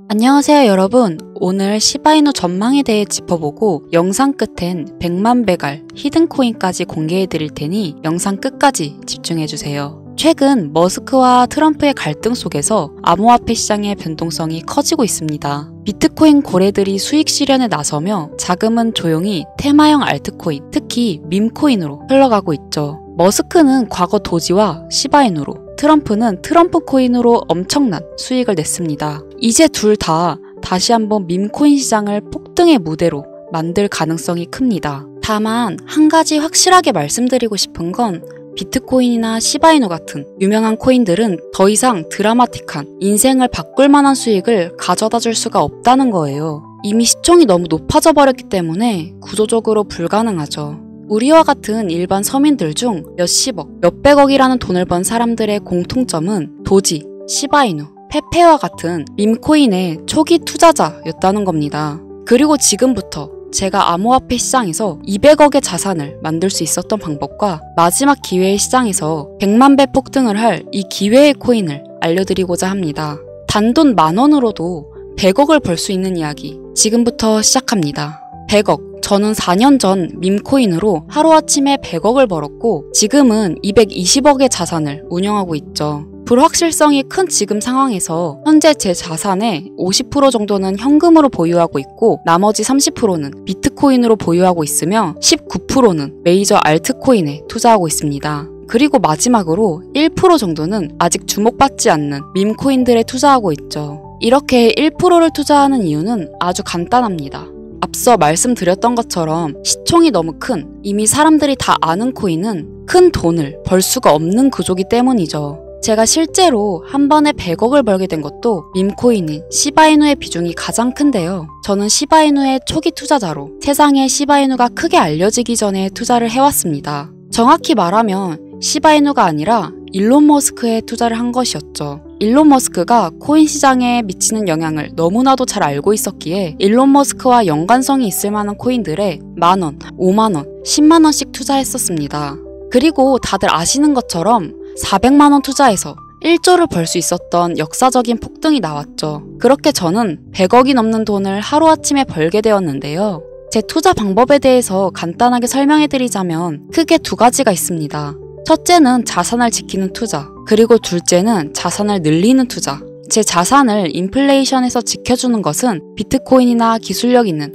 안녕하세요 여러분. 오늘 시바이누 전망에 대해 짚어보고 영상 끝엔 100만 배갈 히든코인까지 공개해드릴 테니 영상 끝까지 집중해주세요. 최근 머스크와 트럼프의 갈등 속에서 암호화폐 시장의 변동성이 커지고 있습니다. 비트코인 고래들이 수익 실현에 나서며 자금은 조용히 테마형 알트코인, 특히 밈코인으로 흘러가고 있죠. 머스크는 과거 도지와 시바이누로, 트럼프는 트럼프 코인으로 엄청난 수익을 냈습니다. 이제 둘 다 다시 한번 밈코인 시장을 폭등의 무대로 만들 가능성이 큽니다. 다만 한 가지 확실하게 말씀드리고 싶은 건 비트코인이나 시바이누 같은 유명한 코인들은 더 이상 드라마틱한 인생을 바꿀 만한 수익을 가져다 줄 수가 없다는 거예요. 이미 시총이 너무 높아져 버렸기 때문에 구조적으로 불가능하죠. 우리와 같은 일반 서민들 중 몇십억, 몇백억이라는 돈을 번 사람들의 공통점은 도지, 시바이누, 페페와 같은 밈코인의 초기 투자자였다는 겁니다. 그리고 지금부터 제가 암호화폐 시장에서 200억의 자산을 만들 수 있었던 방법과 마지막 기회의 시장에서 100만 배 폭등을 할 이 기회의 코인을 알려드리고자 합니다. 단돈 10,000원으로도 100억을 벌 수 있는 이야기 지금부터 시작합니다. 100억. 저는 4년 전 밈코인으로 하루아침에 100억을 벌었고 지금은 220억의 자산을 운영하고 있죠. 불확실성이 큰 지금 상황에서 현재 제 자산의 50% 정도는 현금으로 보유하고 있고 나머지 30%는 비트코인으로 보유하고 있으며 19%는 메이저 알트코인에 투자하고 있습니다. 그리고 마지막으로 1% 정도는 아직 주목받지 않는 밈코인들에 투자하고 있죠. 이렇게 1%를 투자하는 이유는 아주 간단합니다. 앞서 말씀드렸던 것처럼 시총이 너무 큰, 이미 사람들이 다 아는 코인은 큰 돈을 벌 수가 없는 구조기 때문이죠. 제가 실제로 한 번에 100억을 벌게 된 것도 밈코인인 시바이누의 비중이 가장 큰데요. 저는 시바이누의 초기 투자자로 세상에 시바이누가 크게 알려지기 전에 투자를 해왔습니다. 정확히 말하면 시바이누가 아니라 일론 머스크에 투자를 한 것이었죠. 일론 머스크가 코인 시장에 미치는 영향을 너무나도 잘 알고 있었기에 일론 머스크와 연관성이 있을 만한 코인들에 10,000원, 50,000원, 100,000원씩 투자했었습니다. 그리고 다들 아시는 것처럼 400만 원 투자해서 1조를 벌 수 있었던 역사적인 폭등이 나왔죠. 그렇게 저는 100억이 넘는 돈을 하루아침에 벌게 되었는데요. 제 투자 방법에 대해서 간단하게 설명해드리자면 크게 두 가지가 있습니다. 첫째는 자산을 지키는 투자, 그리고 둘째는 자산을 늘리는 투자. 제 자산을 인플레이션에서 지켜주는 것은 비트코인이나 기술력 있는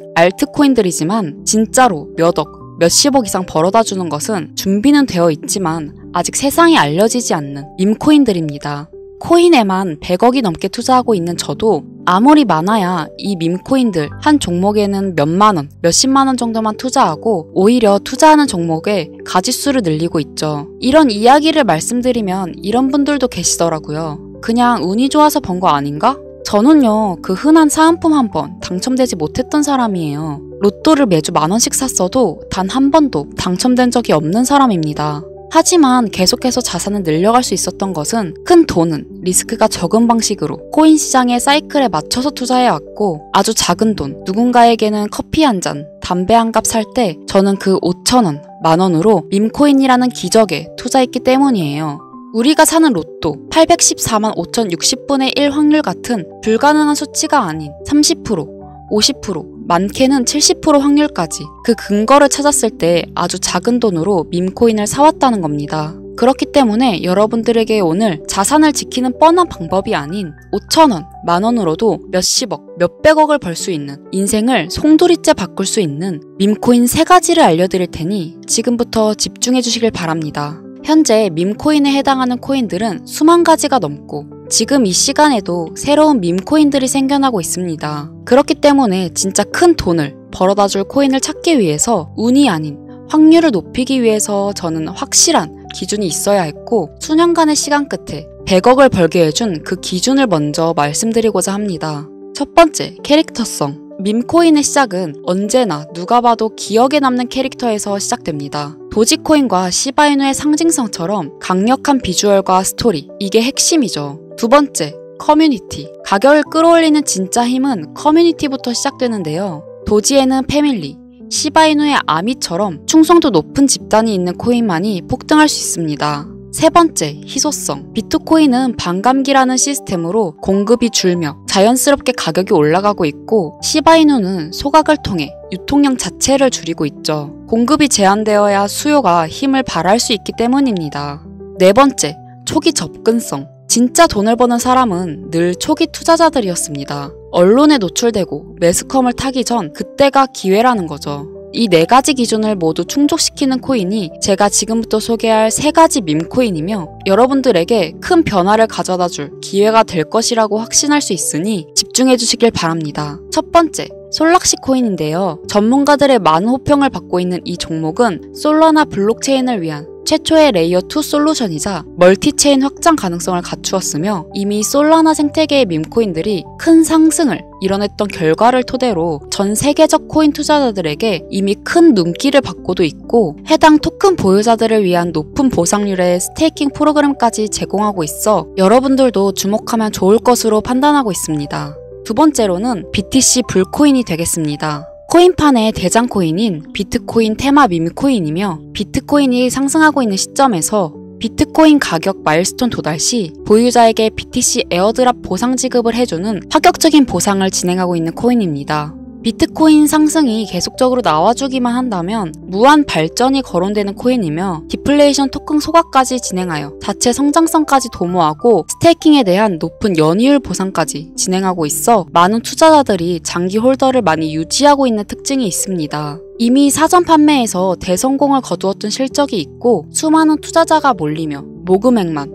알트코인들이지만 진짜로 몇 억, 몇십억 이상 벌어다 주는 것은 준비는 되어 있지만 아직 세상에 알려지지 않는 밈코인들입니다. 코인에만 100억이 넘게 투자하고 있는 저도 아무리 많아야 이 밈코인들 한 종목에는 몇만 원, 몇십만 원 정도만 투자하고 오히려 투자하는 종목의 가짓수를 늘리고 있죠. 이런 이야기를 말씀드리면 이런 분들도 계시더라고요. 그냥 운이 좋아서 번 거 아닌가? 저는요, 그 흔한 사은품 한 번 당첨되지 못했던 사람이에요. 로또를 매주 10,000원씩 샀어도 단 한 번도 당첨된 적이 없는 사람입니다. 하지만 계속해서 자산을 늘려갈 수 있었던 것은 큰 돈은 리스크가 적은 방식으로 코인 시장의 사이클에 맞춰서 투자해왔고 아주 작은 돈, 누군가에게는 커피 한 잔, 담배 한 갑 살 때 저는 그 5,000원, 10,000원으로 밈코인이라는 기적에 투자했기 때문이에요. 우리가 사는 로또 814만 5,060분의 1 확률 같은 불가능한 수치가 아닌 30%, 50%, 많게는 70% 확률까지 그 근거를 찾았을 때 아주 작은 돈으로 밈코인을 사왔다는 겁니다. 그렇기 때문에 여러분들에게 오늘 자산을 지키는 뻔한 방법이 아닌 5,000원, 10,000원으로도 몇십억, 몇백억을 벌 수 있는 인생을 송두리째 바꿀 수 있는 밈코인 3가지를 알려드릴 테니 지금부터 집중해 주시길 바랍니다. 현재 밈코인에 해당하는 코인들은 수만 가지가 넘고 지금 이 시간에도 새로운 밈코인들이 생겨나고 있습니다. 그렇기 때문에 진짜 큰 돈을 벌어다 줄 코인을 찾기 위해서 운이 아닌 확률을 높이기 위해서 저는 확실한 기준이 있어야 했고 수년간의 시간 끝에 100억을 벌게 해준 그 기준을 먼저 말씀드리고자 합니다. 첫 번째, 캐릭터성. 밈코인의 시작은 언제나 누가 봐도 기억에 남는 캐릭터에서 시작됩니다. 도지코인과 시바이누의 상징성처럼 강력한 비주얼과 스토리, 이게 핵심이죠. 두 번째, 커뮤니티. 가격을 끌어올리는 진짜 힘은 커뮤니티부터 시작되는데요. 도지에는 패밀리, 시바이누의 아미처럼 충성도 높은 집단이 있는 코인만이 폭등할 수 있습니다. 세 번째, 희소성. 비트코인은 반감기라는 시스템으로 공급이 줄며 자연스럽게 가격이 올라가고 있고 시바이누는 소각을 통해 유통량 자체를 줄이고 있죠. 공급이 제한되어야 수요가 힘을 발휘할 수 있기 때문입니다. 네 번째, 초기 접근성. 진짜 돈을 버는 사람은 늘 초기 투자자들이었습니다. 언론에 노출되고 매스컴을 타기 전 그때가 기회라는 거죠. 이 네 가지 기준을 모두 충족시키는 코인이 제가 지금부터 소개할 세 가지 밈코인이며 여러분들에게 큰 변화를 가져다 줄 기회가 될 것이라고 확신할 수 있으니 집중해 주시길 바랍니다. 첫 번째, 솔락시 코인인데요. 전문가들의 많은 호평을 받고 있는 이 종목은 솔라나 블록체인을 위한 최초의 레이어2 솔루션이자 멀티체인 확장 가능성을 갖추었으며 이미 솔라나 생태계의 밈코인들이 큰 상승을 이뤄냈던 결과를 토대로 전 세계적 코인 투자자들에게 이미 큰 눈길을 받고도 있고 해당 토큰 보유자들을 위한 높은 보상률의 스테이킹 프로그램까지 제공하고 있어 여러분들도 주목하면 좋을 것으로 판단하고 있습니다. 두 번째로는 BTC 불코인이 되겠습니다. 코인판의 대장 코인인 비트코인 테마 밈코인이며 비트코인이 상승하고 있는 시점에서 비트코인 가격 마일스톤 도달 시 보유자에게 BTC 에어드랍 보상 지급을 해주는 파격적인 보상을 진행하고 있는 코인입니다. 비트코인 상승이 계속적으로 나와주기만 한다면 무한 발전이 거론되는 코인이며 디플레이션 토큰 소각까지 진행하여 자체 성장성까지 도모하고 스테이킹에 대한 높은 연이율 보상까지 진행하고 있어 많은 투자자들이 장기 홀더를 많이 유지하고 있는 특징이 있습니다. 이미 사전 판매에서 대성공을 거두었던 실적이 있고 수많은 투자자가 몰리며 모금액만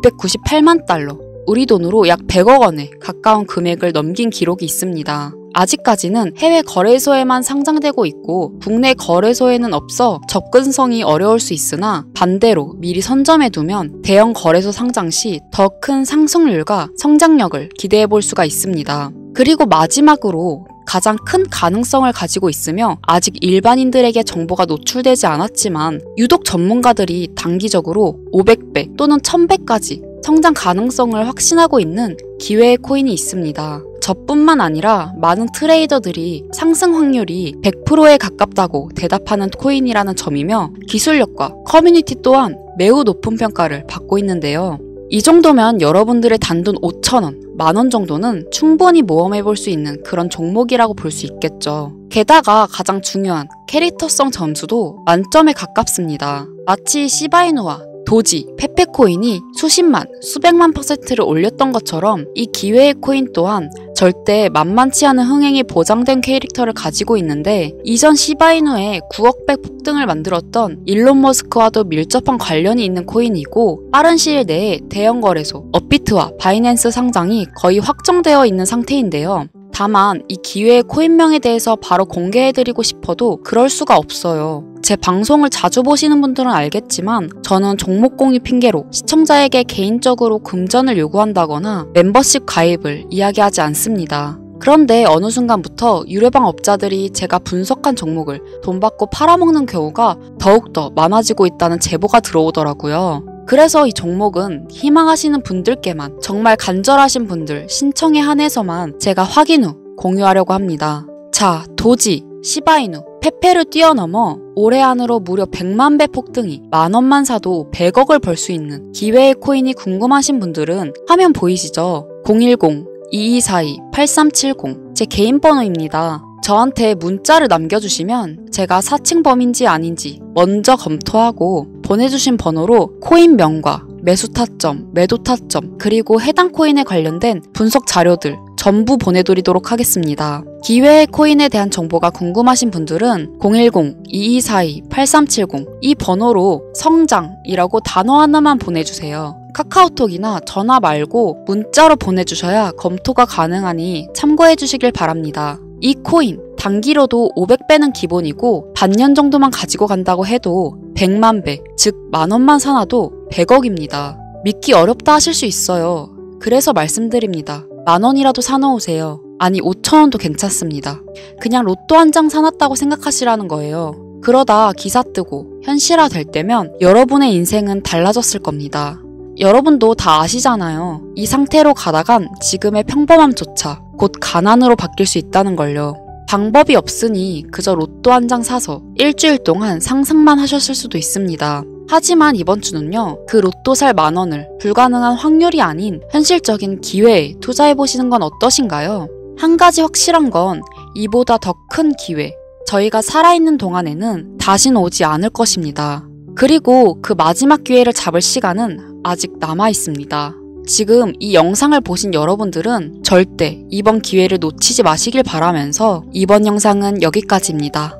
698만 달러, 우리 돈으로 약 100억 원에 가까운 금액을 넘긴 기록이 있습니다. 아직까지는 해외 거래소에만 상장되고 있고 국내 거래소에는 없어 접근성이 어려울 수 있으나 반대로 미리 선점해두면 대형 거래소 상장 시 더 큰 상승률과 성장력을 기대해 볼 수가 있습니다. 그리고 마지막으로 가장 큰 가능성을 가지고 있으며 아직 일반인들에게 정보가 노출되지 않았지만 유독 전문가들이 단기적으로 500배 또는 1000배까지 성장 가능성을 확신하고 있는 기회의 코인이 있습니다. 저뿐만 아니라 많은 트레이더들이 상승 확률이 100%에 가깝다고 대답하는 코인이라는 점이며 기술력과 커뮤니티 또한 매우 높은 평가를 받고 있는데요. 이 정도면 여러분들의 단돈 5,000원, 만원 정도는 충분히 모험해볼 수 있는 그런 종목이라고 볼 수 있겠죠. 게다가 가장 중요한 캐릭터성 점수도 만점에 가깝습니다. 마치 시바이누와 도지, 페페코인이 수십만, 수백만 %를 올렸던 것처럼 이 기회의 코인 또한 절대 만만치 않은 흥행이 보장된 캐릭터를 가지고 있는데 이전 시바이누의 9억배 폭등을 만들었던 일론 머스크와도 밀접한 관련이 있는 코인이고 빠른 시일 내에 대형 거래소, 업비트와 바이낸스 상장이 거의 확정되어 있는 상태인데요. 다만 이 기회의 코인명에 대해서 바로 공개해드리고 싶어도 그럴 수가 없어요. 제 방송을 자주 보시는 분들은 알겠지만 저는 종목 공유 핑계로 시청자에게 개인적으로 금전을 요구한다거나 멤버십 가입을 이야기하지 않습니다. 그런데 어느 순간부터 유료방 업자들이 제가 분석한 종목을 돈 받고 팔아먹는 경우가 더욱더 많아지고 있다는 제보가 들어오더라고요. 그래서 이 종목은 희망하시는 분들께만 정말 간절하신 분들 신청에 한해서만 제가 확인 후 공유하려고 합니다. 자, 도지, 시바이누, 페페를 뛰어넘어 올해 안으로 무려 100만 배 폭등이 만원만 사도 100억을 벌 수 있는 기회의 코인이 궁금하신 분들은 화면 보이시죠? 010-2242-8370 제 개인 번호입니다. 저한테 문자를 남겨주시면 제가 사칭범인지 아닌지 먼저 검토하고 보내주신 번호로 코인명과 매수 타점, 매도 타점, 그리고 해당 코인에 관련된 분석 자료들 전부 보내드리도록 하겠습니다. 기회의 코인에 대한 정보가 궁금하신 분들은 010-2242-8370 이 번호로 성장이라고 단어 하나만 보내주세요. 카카오톡이나 전화 말고 문자로 보내주셔야 검토가 가능하니 참고해 주시길 바랍니다. 이 코인 단기로도 500배는 기본이고 반년 정도만 가지고 간다고 해도 100만 배, 즉 만원만 사놔도 100억입니다. 믿기 어렵다 하실 수 있어요. 그래서 말씀드립니다. 만원이라도 사놓으세요. 아니 5,000원도 괜찮습니다. 그냥 로또 한 장 사놨다고 생각하시라는 거예요. 그러다 기사 뜨고 현실화 될 때면 여러분의 인생은 달라졌을 겁니다. 여러분도 다 아시잖아요. 이 상태로 가다간 지금의 평범함조차 곧 가난으로 바뀔 수 있다는 걸요. 방법이 없으니 그저 로또 한 장 사서 일주일 동안 상상만 하셨을 수도 있습니다. 하지만 이번 주는요, 그 로또 살 10,000원을 불가능한 확률이 아닌 현실적인 기회에 투자해보시는 건 어떠신가요? 한 가지 확실한 건 이보다 더 큰 기회, 저희가 살아있는 동안에는 다시는 오지 않을 것입니다. 그리고 그 마지막 기회를 잡을 시간은 아직 남아있습니다. 지금 이 영상을 보신 여러분들은 절대 이번 기회를 놓치지 마시길 바라면서 이번 영상은 여기까지입니다.